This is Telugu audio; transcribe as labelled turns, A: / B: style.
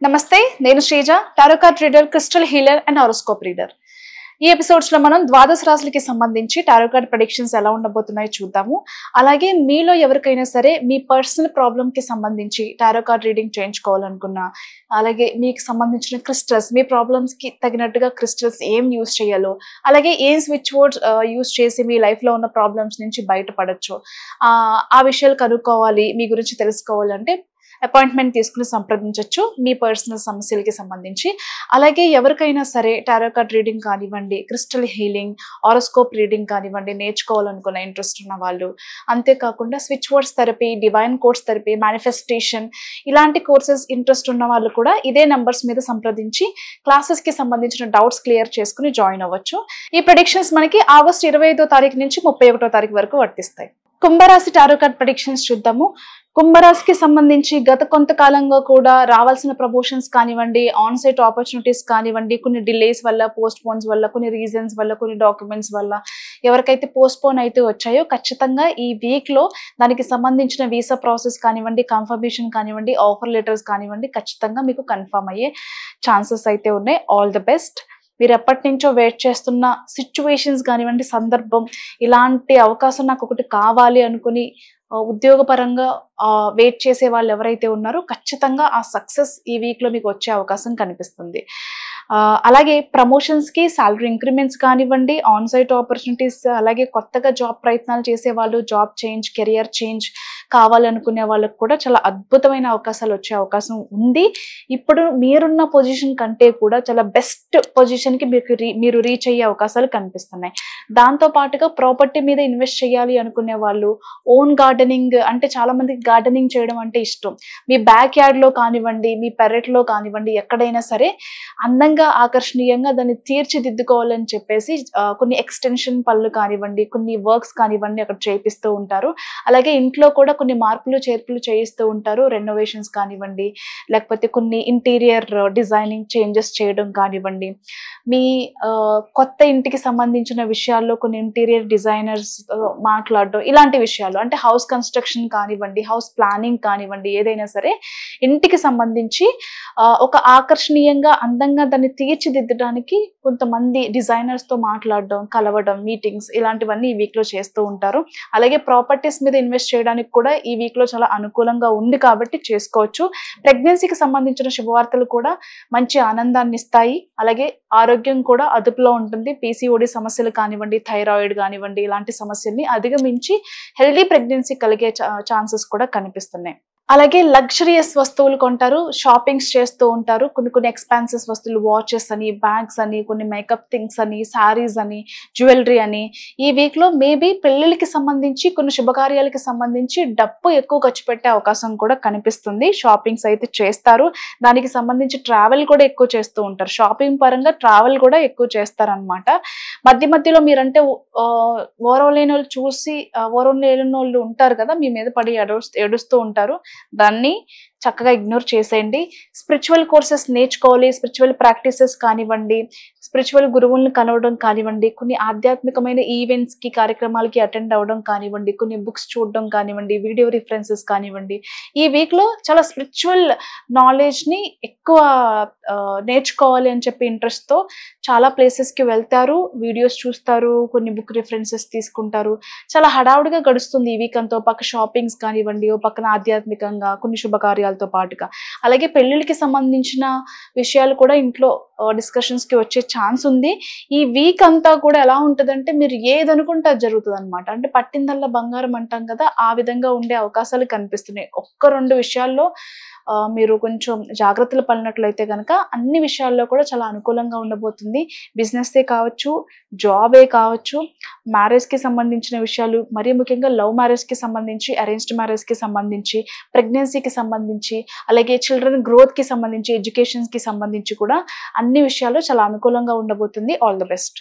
A: నమస్తే నేను Sreeja tarot card reader crystal healer and horoscope reader ఈ ఎపిసోడ్స్ లో మనం ద్వాదశ రాశులకి సంబంధించి టారో కార్డ్ ప్రెడిక్షన్స్ ఎలా ఉండబోతున్నాయో చూద్దాము అలాగే మీలో ఎవరికైనా సరే మీ పర్సనల్ ప్రాబ్లమ్ కి సంబంధించి టారో కార్డ్ రీడింగ్ చేయించుకోవాలనుకున్నా అలాగే మీకు సంబంధించిన క్రిస్టల్స్ మీ ప్రాబ్లమ్స్ కి తగినట్టుగా క్రిస్టల్స్ ఏం యూస్ చేయాలో అలాగే ఏం స్విచ్ వర్డ్స్ యూస్ చేసి మీ లైఫ్ లో ఉన్న ప్రాబ్లమ్స్ నుంచి బయటపడొచ్చు ఆ విషయాలు కనుక్కోవాలి మీ గురించి తెలుసుకోవాలంటే అపాయింట్మెంట్ తీసుకుని సంప్రదించవచ్చు మీ పర్సనల్ సమస్యలకి సంబంధించి అలాగే ఎవరికైనా సరే టారో కార్డ్ రీడింగ్ కానివ్వండి క్రిస్టల్ హీలింగ్ హారోస్కోప్ రీడింగ్ కానివ్వండి నేర్చుకోవాలనుకున్న ఇంట్రెస్ట్ ఉన్న వాళ్ళు అంతేకాకుండా switch words therapy divine course therapy manifestation ఇలాంటి కోర్సెస్ ఇంట్రెస్ట్ ఉన్న వాళ్ళు కూడా ఇదే నంబర్స్ మీద సంప్రదించి క్లాసెస్ కి సంబంధించిన డౌట్స్ క్లియర్ చేసుకుని జాయిన్ అవ్వచ్చు ఈ ప్రెడిక్షన్స్ మనకి ఆగస్ట్ 25వ తారీఖు నుంచి 31వ తారీఖు వరకు వర్తిస్తాయి కుంభరాశి టారో కార్డ్ ప్రెడిక్షన్స్ చూద్దాము కుంభరాశికి సంబంధించి గత కొంతకాలంగా కూడా రావాల్సిన ప్రమోషన్స్ కానివ్వండి ఆన్ సైట్ ఆపర్చునిటీస్ కానివ్వండి కొన్ని డిలేస్ వల్ల పోస్ట్ పోన్స్ వల్ల కొన్ని రీజన్స్ వల్ల కొన్ని డాక్యుమెంట్స్ వల్ల ఎవరికైతే పోస్ట్ పోన్ అయితే వచ్చాయో ఖచ్చితంగా ఈ వీక్ లో దానికి సంబంధించిన వీసా ప్రాసెస్ కానివ్వండి కన్ఫర్మేషన్ కానివ్వండి ఆఫర్ లెటర్స్ కానివ్వండి ఖచ్చితంగా మీకు కన్ఫర్మ్ అయ్యే ఛాన్సెస్ అయితే ఉన్నాయి ఆల్ ది బెస్ట్ మీరు ఎప్పటి నుంచో వెయిట్ చేస్తున్న సిచ్యువేషన్స్ కానివ్వండి సందర్భం ఇలాంటి అవకాశం నాకు ఒకటి కావాలి అనుకుని ఉద్యోగపరంగా వెయిట్ చేసే వాళ్ళు ఎవరైతే ఉన్నారో ఖచ్చితంగా ఆ సక్సెస్ ఈ వీక్ లో మీకు వచ్చే అవకాశం కనిపిస్తుంది అలాగే ప్రమోషన్స్ కి సాలరీ ఇంక్రిమెంట్స్ కానివ్వండి ఆన్ సైట్ ఆపర్చునిటీస్ అలాగే కొత్తగా జాబ్ ప్రయత్నాలు చేసే వాళ్ళు జాబ్ చేంజ్ కెరియర్ చేంజ్ కావాలనుకునే వాళ్ళకి కూడా చాలా అద్భుతమైన అవకాశాలు వచ్చే అవకాశం ఉంది ఇప్పుడు మీరున్న పొజిషన్ కంటే కూడా చాలా బెస్ట్ పొజిషన్ కి మీరు రీచ్ అయ్యే అవకాశాలు కనిపిస్తున్నాయి దాంతో పాటుగా ప్రాపర్టీ మీద ఇన్వెస్ట్ చేయాలి అనుకునే వాళ్ళు ఓన్ గార్డెనింగ్ అంటే చాలా మందికి గార్డెనింగ్ చేయడం అంటే ఇష్టం మీ బ్యాక్ యార్డ్ లో కానివ్వండి మీ పెరట్ లో కానివ్వండి ఎక్కడైనా సరే అందంగా ఆకర్షణీయంగా దాన్ని తీర్చిదిద్దుకోవాలని చెప్పేసి కొన్ని ఎక్స్టెన్షన్ పనులు కానివ్వండి కొన్ని వర్క్స్ కానివ్వండి అక్కడ చేపిస్తూ ఉంటారు అలాగే ఇంట్లో కూడా కొన్ని మార్పులు చేర్పులు చేయిస్తూ ఉంటారు రెనోవేషన్స్ కానివ్వండి లేకపోతే కొన్ని ఇంటీరియర్ డిజైనింగ్ చేంజెస్ చేయడం కానివ్వండి మీ కొత్త ఇంటికి సంబంధించిన విషయాల్లో కొన్ని ఇంటీరియర్ డిజైనర్స్ మాట్లాడడం ఇలాంటి విషయాలు అంటే హౌస్ కన్స్ట్రక్షన్ కానివ్వండి హౌస్ ప్లానింగ్ కానివ్వండి ఏదైనా సరే ఇంటికి సంబంధించి ఒక ఆకర్షణీయంగా అందంగా దాన్ని తీర్చిదిద్దడానికి కొంతమంది డిజైనర్స్ తో మాట్లాడడం కలవడం మీటింగ్స్ ఇలాంటివన్నీ ఈ వీక్ లో చేస్తూ ఉంటారు అలాగే ప్రాపర్టీస్ మీద ఇన్వెస్ట్ చేయడానికి కూడా ఈ వీక్ లో చాలా అనుకూలంగా ఉంది కాబట్టి చేసుకోవచ్చు ప్రెగ్నెన్సీకి సంబంధించిన శుభవార్తలు కూడా మంచి ఆనందాన్ని ఇస్తాయి అలాగే ఆరోగ్యం కూడా అదుపులో ఉంటుంది పీసీఓడి సమస్యలు కానివ్వండి థైరాయిడ్ కానివ్వండి ఇలాంటి సమస్యల్ని అధిగమించి హెల్దీ ప్రెగ్నెన్సీ కలిగే ఛాన్సెస్ కూడా కనిపిస్తున్నాయి అలాగే లగ్జరియస్ వస్తువులు కొంటారు షాపింగ్స్ చేస్తూ ఉంటారు కొన్ని ఎక్స్పెన్సివ్ వస్తువులు వాచెస్ అని బ్యాగ్స్ అని కొన్ని మేకప్ థింగ్స్ అని శారీస్ అని జ్యువెలరీ అని ఈ వీక్ లో మేబీ పెళ్లిళ్ళకి సంబంధించి కొన్ని శుభకార్యాలకి సంబంధించి డబ్బు ఎక్కువ ఖర్చు పెట్టే అవకాశం కూడా కనిపిస్తుంది షాపింగ్స్ అయితే చేస్తారు దానికి సంబంధించి ట్రావెల్ కూడా ఎక్కువ చేస్తూ ఉంటారు షాపింగ్ పరంగా ట్రావెల్ కూడా ఎక్కువ చేస్తారనమాట మధ్యలో మీరంటే ఓరవలేని వాళ్ళు చూసి ఓరవలేని వాళ్ళు ఉంటారు కదా మీ మీద పడి ఏడుస్తూ ఉంటారు దాన్ని చక్కగా ఇగ్నోర్ చేసేయండి స్పిరిచువల్ కోర్సెస్ నేర్చుకోవాలి స్పిరిచువల్ ప్రాక్టీసెస్ కానివ్వండి స్పిరిచువల్ గురువులను కలవడం కానివ్వండి కొన్ని ఆధ్యాత్మికమైన ఈవెంట్స్ కి కార్యక్రమాలకి అటెండ్ అవ్వడం కానివ్వండి కొన్ని బుక్స్ చూడడం కానివ్వండి వీడియో రిఫరెన్సెస్ కానివ్వండి ఈ వీక్ లో చాలా స్పిరిచువల్ నాలెడ్జ్ ని ఎక్కువ నేర్చుకోవాలి అని చెప్పి ఇంట్రెస్ట్ తో చాలా ప్లేసెస్ కి వెళ్తారు వీడియోస్ చూస్తారు కొన్ని బుక్ రిఫరెన్సెస్ తీసుకుంటారు చాలా హడావుడిగా గడుస్తుంది ఈ వీక్ అంతా పక్క షాపింగ్స్ కానివ్వండి ఓ పక్కన ఆధ్యాత్మికంగా కొన్ని శుభకార్యాలతో పాటుగా అలాగే పెళ్లిళ్ళకి సంబంధించిన విషయాలు కూడా ఇంట్లో డిస్కషన్స్ కి వచ్చే ఛాన్స్ ఉంది ఈ వీక్ అంతా కూడా ఎలా ఉంటదంటే మీరు ఏది అనుకుంటే అది జరుగుతుంది అనమాట అంటే పట్టిందల్లా బంగారం అంటాం కదా ఆ విధంగా ఉండే అవకాశాలు కనిపిస్తున్నాయి 1-2 విషయాల్లో మీరు కొంచెం జాగ్రత్తలు పడినట్లయితే కనుక అన్ని విషయాల్లో కూడా చాలా అనుకూలంగా ఉండబోతుంది బిజినెస్సే కావచ్చు జాబే కావచ్చు మ్యారేజ్ కి సంబంధించిన విషయాలు మరీ ముఖ్యంగా లవ్ మ్యారేజ్ కి సంబంధించి అరేంజ్డ్ మ్యారేజ్ కి సంబంధించి ప్రెగ్నెన్సీకి సంబంధించి అలాగే చిల్డ్రన్ గ్రోత్ కి సంబంధించి ఎడ్యుకేషన్ కి సంబంధించి కూడా అన్ని విషయాలు చాలా అనుకూలంగా ఉండబోతుంది ఆల్ ది బెస్ట్